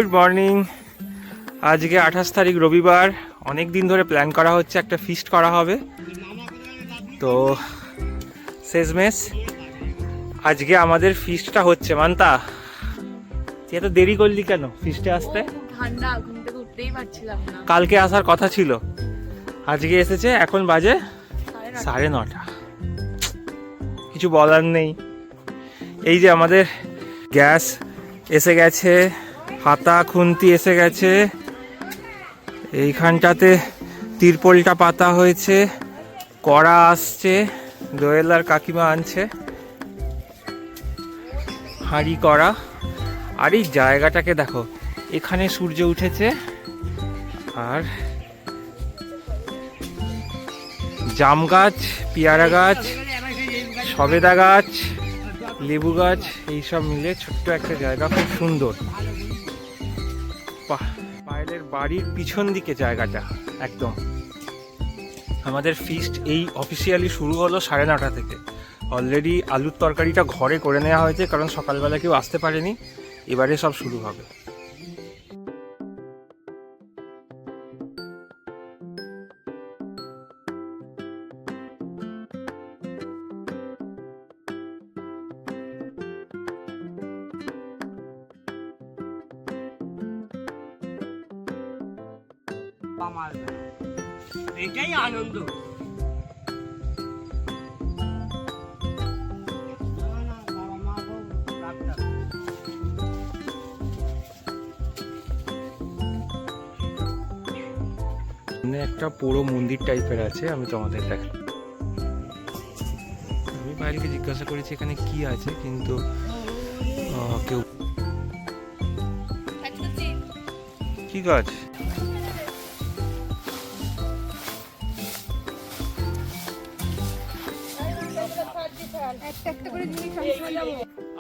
Good morning. আজকে 28 তারিখ রবিবার। অনেক দিন ধরে প্ল্যান করা হচ্ছে, একটা ফিস্ট করা হবে। তো শেষমেশ আজকে আমাদের ফিস্টটা হচ্ছে। মান্তা, তুই এত দেরি করলি কেন ফিস্টে আসতে? ঠান্ডা, ঘুম থেকে উঠতেই পারছিলাম না। কালকে আসার কথা ছিল, আজকে এসেছে। এখন বাজে 9:30। কিছু বলার নেই। এই যে আমাদের গ্যাস এসে গেছে, হাতা খুন্তি এসে গেছে, এইখানটাতে তিরপলটা পাতা হয়েছে, কড়া আসছে, দোয়েল আর কাকিমা আনছে হাঁড়ি কড়া। আর এই জায়গাটাকে দেখো, এখানে সূর্য উঠেছে আর জাম গাছ, পেয়ারা গাছ, সবেদা গাছ, লেবু গাছ, এইসব মিলে ছোট্ট একটা জায়গা, খুব সুন্দর। পায়েলের বাড়ির পিছন দিকে জায়গাটা একদম। আমাদের ফিস্ট এই অফিসিয়ালি শুরু হলো 9:30 থেকে। অলরেডি আলুর তরকারিটা ঘরে করে নেওয়া হয়েছে, কারণ সকালবেলা কেউ আসতে পারেনি। এবারে সব শুরু হবে। এটাই আনন্দ। একটা পুরো মন্দির টাইপের আছে, আমি তোমাদের দেখাই। আমি বাইরেকে জিজ্ঞাসা করেছি এখানে কি আছে, কিন্তু কেউ কি গাছ।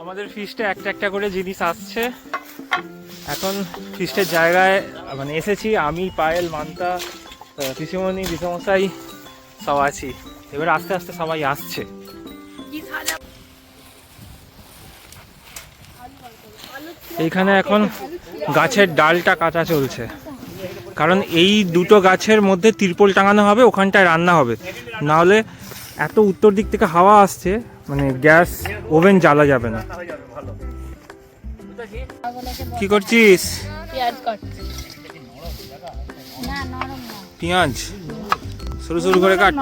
আমাদের ফিস্টে একটা একটা করে জিনিস আসছে। এখন ফিস্টের জায়গায় মানে এসেছি আমি, পায়েল, মান্তা, পিসিমণি, বিসমশাই সব আছি। এবার আস্তে আস্তে সবাই আসছে। এইখানে এখন গাছের ডালটা কাটা চলছে, কারণ এই দুটো গাছের মধ্যে তিরপল টাঙানো হবে, ওখানটায় রান্না হবে। নাহলে এত উত্তর দিক থেকে হাওয়া আসছে, মানে গ্যাস ওভেন জ্বালা যাবে না। কি করছিস? পেঁয়াজ কাটছি। পেঁয়াজ সরু সরু করে কাট।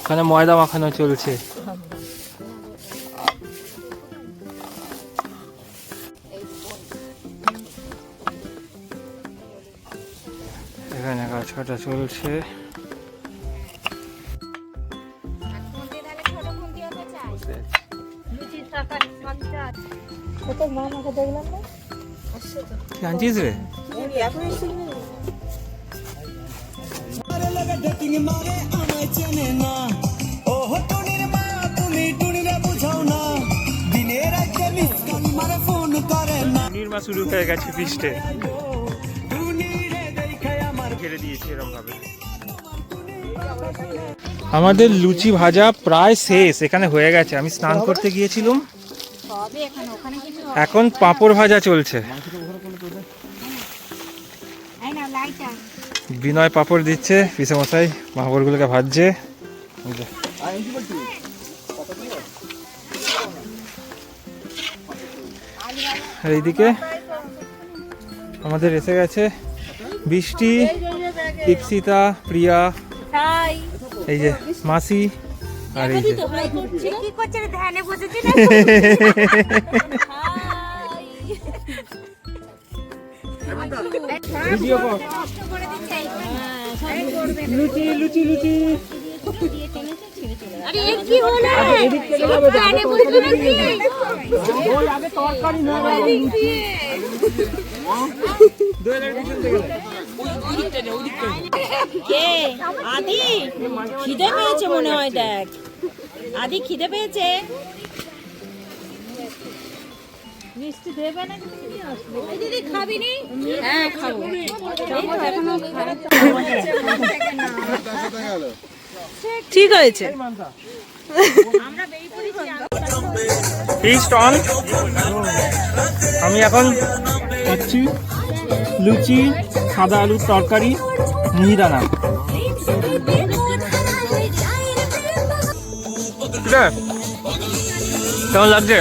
ওখানে ময়দা মাখানো চলছে। এখানে কাজ কাটা চলছে। কি আনছিস রে? নির্মা শুরু হয়ে গেছে ফিস্টে। ঘিরে দিয়েছি এরকম ভাবে। আমাদের লুচি ভাজা প্রায় শেষ, এখানে হয়ে গেছে। আমি স্নান করতে গিয়েছিলাম, এখন পাঁপড় ভাজা চলছে। বিনয় পাঁপড় দিচ্ছে, পিসেমশাই পাঁপড়গুলোকে ভাজছে। এইদিকে আমাদের এসে গেছে বৃষ্টি, দীপশিতা, প্রিয়া, এই যে মাসি, আর এই যে লুচি লুচি লুচি। আদি খিদে পেয়েছে মনে হয়, দেখ আদি খিদে পেয়েছে। মিষ্টি দেবে না? দিদি খাবি নি? হ্যাঁ খাবো। ঠিক হয়েছে। আমরা বেরিয়ে পড়েছি। Feast on. আমি এখন খাচ্ছি লুচি, সাদা আলুর তরকারি, মিহিদানা। কেমন লাগছে?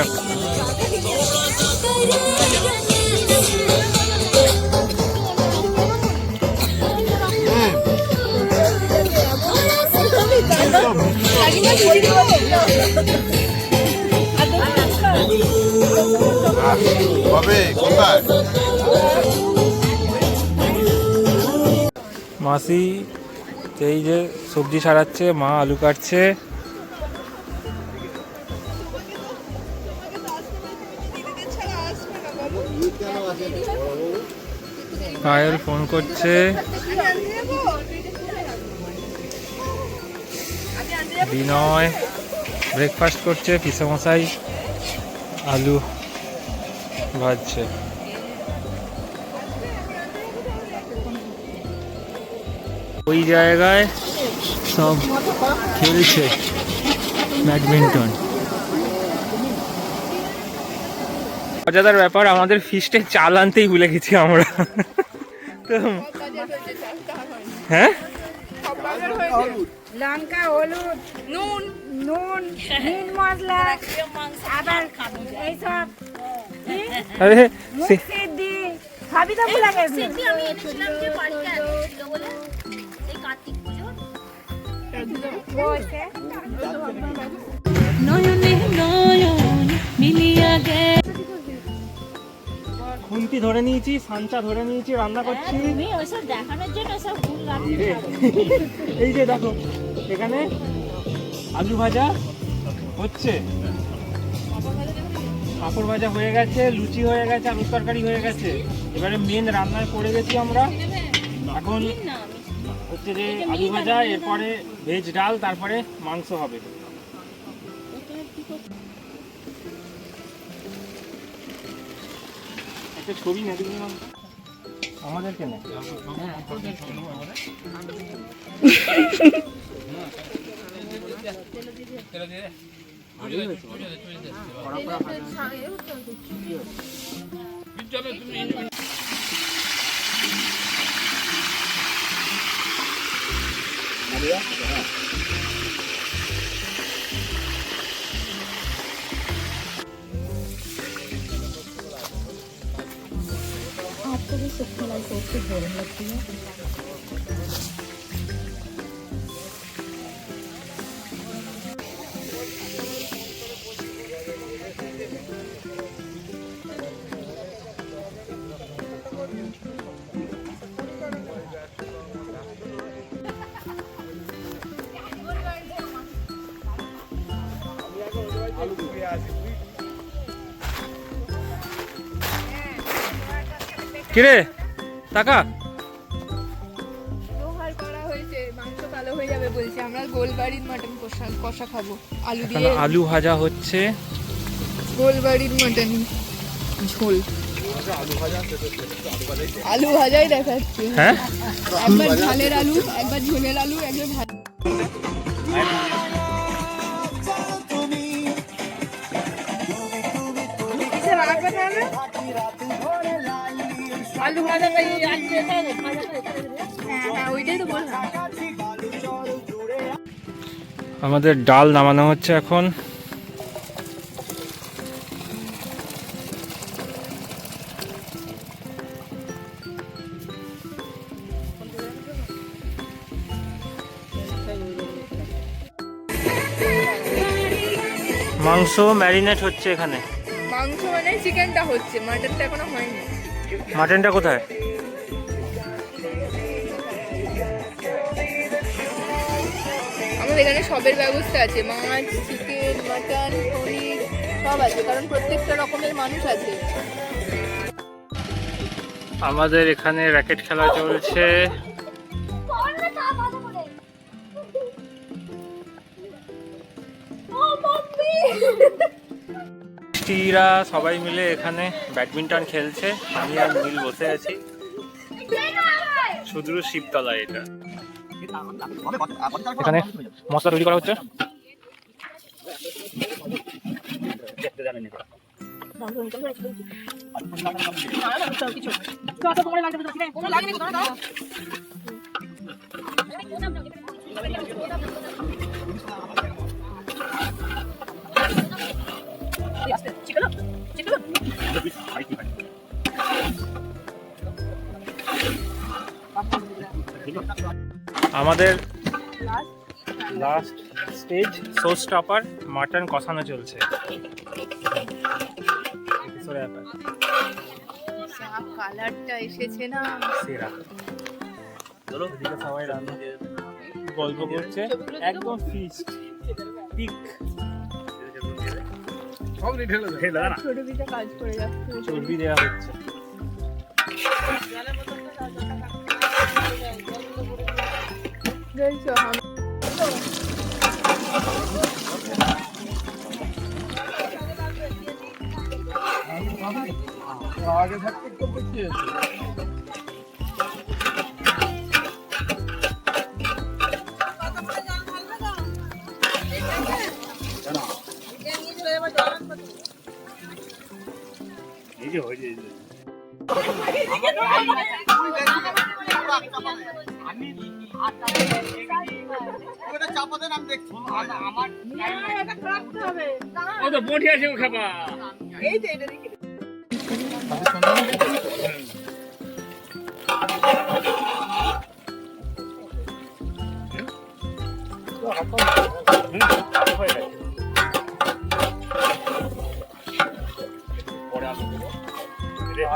মাসি এই যে সবজি সারাচ্ছে, মা আলু কাটছে। পায়েল ফোন করছে। বিনয় ব্রেকফাস্ট করছে, পিসামশাই আলু ভাজছে। ওই জায়গায় সব খেলছে ব্যাডমিন্টন। মজাদার ব্যাপার, আমাদের ফিস্টে চাল আনতেই ভুলে গেছি আমরা। তো হ্যাঁ, লঙ্কা, হলুদ, নুন, মিট মশলা, আবার এইসব আরে মুগ সিদ্ধি সবই তো ভুলে গেছি। আমি এনেছিলাম যে বাড়িতে আসছিল বলে এই কার্তিক পুজো নয়নে নয়ন মিলিয়া গে। খুন্তি ধরে নিয়েছি, সাঞ্চা ধরে নিয়েছি, রান্না করছি। তুমি ওইসব দেখানোর জন্য সব ভুল এই যে দেখো, এখানে আলু ভাজা হচ্ছে, পাঁপড় ভাজা হয়ে গেছে, লুচি হয়ে গেছে, আলুর তরকারি হয়ে গেছে। এবারে মেন রান্নায় পড়ে গেছি আমরা। এখন হচ্ছে যে আলু ভাজা, এরপরে ভেজ ডাল, তারপরে মাংস হবে। একটা ছবি না দিবি আমাদের কেন? কিরে টাকা লোহার করা হয়েছে, মাংস কালো হয়ে যাবে বলছে। আমরা গোলবাড়ির মাটন কষা খাবো আলু দিয়ে। আলু ভাজা হচ্ছে, গোলবাড়ির মাটন ঝোল। আলু ভাজাই দেখাচ্ছে। হ্যাঁ একবার ঝালের আলু, একবার ঝোলের আলু, একবার ভাজা। আলু ভাজা হ্যাঁ, ওইটাই তো বললাম। আমাদের ডাল নামানো হচ্ছে এখন। মাংস ম্যারিনেট হচ্ছে এখানে। মাংস মানে চিকেনটা হচ্ছে, মাটনটা এখনো হয়নি। মাটনটা কোথায়? আমাদের এখানে সবের ব্যবস্থা আছে, মাছ, চিকেন, মাটন, পনির সব আছে, কারণ প্রত্যেকটা রকমের মানুষ আছে। আমাদের এখানে র্যাকেট খেলা চলছে। মিষ্টিরা সবাই মিলে এখানে ব্যাডমিন্টন খেলছে। আমি আর নীল বসে আছি, শুধু শিবতলায়। এটা এখানে মশলা তৈরি করা হচ্ছে। আমাদের last stage show stopper mutton কষানো চলছে। কালারটা এসেছে না, সেরা। এদিকে সবাই রান্না গল্প করছে, একদম ফিস্ট পিক। ছোট পিঠে কাজ করে যাচ্ছে। চর্বি দেওয়া হচ্ছে। দেখছো আগে থাকতে একটু বেশি আছে।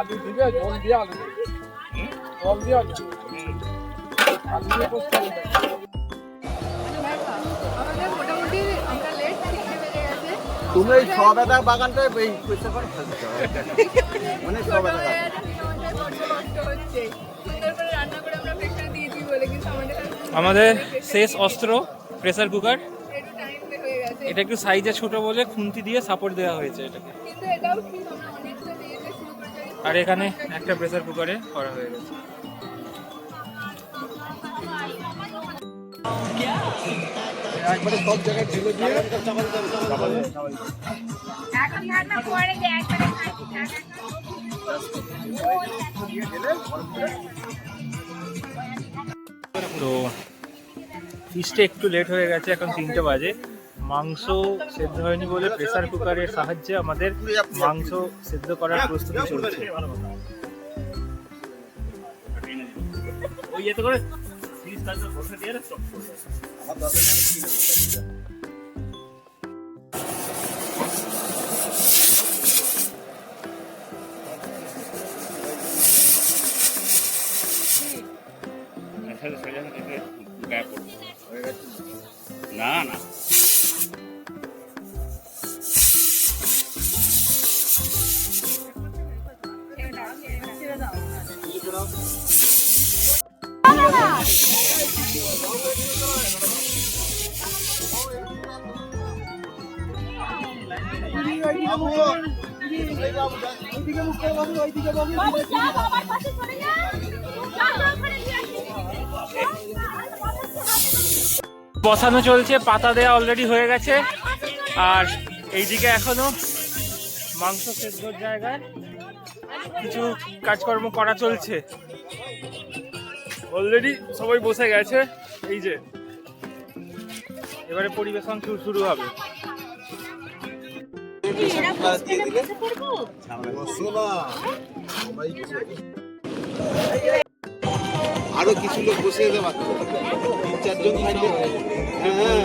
আলু দিবে, জল দিয়ে আলু দিবে, জল দিয়ে আলু দিবে, আলু দিয়ে করতে হবে। আমাদের মোটামুটি আমরা লেট শিখতে পেরে গেছে। তুমি এই সবেদা বাগানটা এই করতে পারো, অনেক সবেদা গাছ। কষ্ট হচ্ছে, সুন্দর করে রান্না করে আমরা প্রেশার দিয়েছি বলে, কিন্তু আমাদের শেষ অস্ত্র প্রেসার কুকার। একটু টাইম হয়ে গেছে, এটা একটু সাইজে ছোট বলে খুন্তি দিয়ে সাপোর্ট দেওয়া হয়েছে এটাকে। কিন্তু এটাও ঠিক, আমরা অনেকটা দিয়েতে শুরু করে যাই। আর এখানে একটা প্রেসার কুকারে করা হয়ে গেছে। একবারে সব জায়গায় ঢেলে দিয়ে এখন রান্না করে যে একবারে খাইছি তো ফিস্টে একটু লেট হয়ে গেছে, এখন 3টে বাজে। মাংস সেদ্ধ হয়নি বলে প্রেসার কুকারের সাহায্যে আমাদের মাংস সেদ্ধ করার প্রস্তুতি চলছে। না না বসানো চলছে, পাতা দেয়া অলরেডি হয়ে গেছে। আর এইদিকে এখনো মাংস সেদ্ধর জায়গায় কিছু কাজকর্ম করা চলছে। অলরেডি সবাই বসে গেছে, এই যে এবারে পরিবেশন শুরু হবে। আরো কিছু লোক বসে যেতে পারতো, 3-4 জন থাকলে। হ্যাঁ,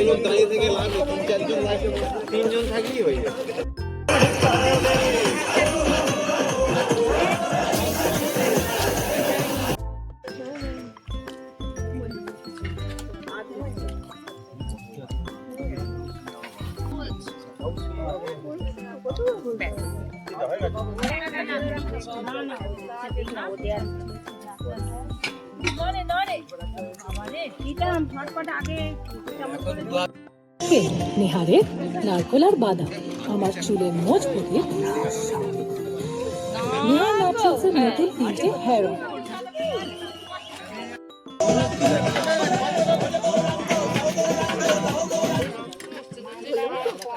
লোক দাঁড়িয়ে থেকে লাভ নেই, 3-4 জন থাকলে, 3 জন থাকলেই হয়ে যাবে। নেহারে নারকোল আর বাদাম আমার চুলের মজবুতে নেহা ন্যাচারালসের নতুন 3টে হেয়ার অয়েল।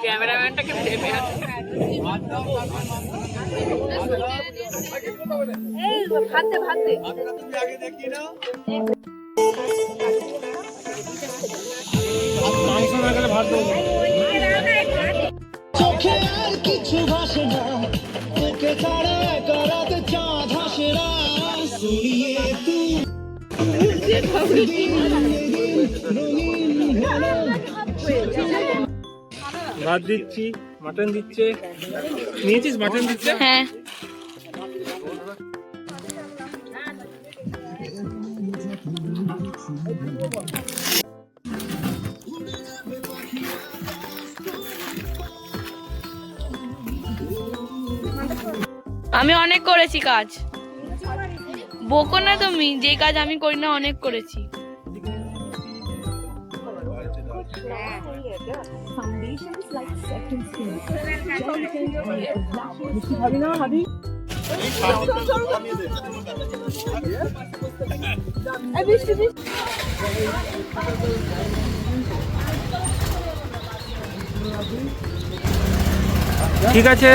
ক্যামেরাম্যানটা ভাত দিচ্ছি, মাটন দিচ্ছে। নিয়েছিস মাটন দিচ্ছে? হ্যাঁ। আমি অনেক করেছি কাজ, বকো না তুমি, যে কাজ আমি করি না অনেক করেছি। ঠিক আছে।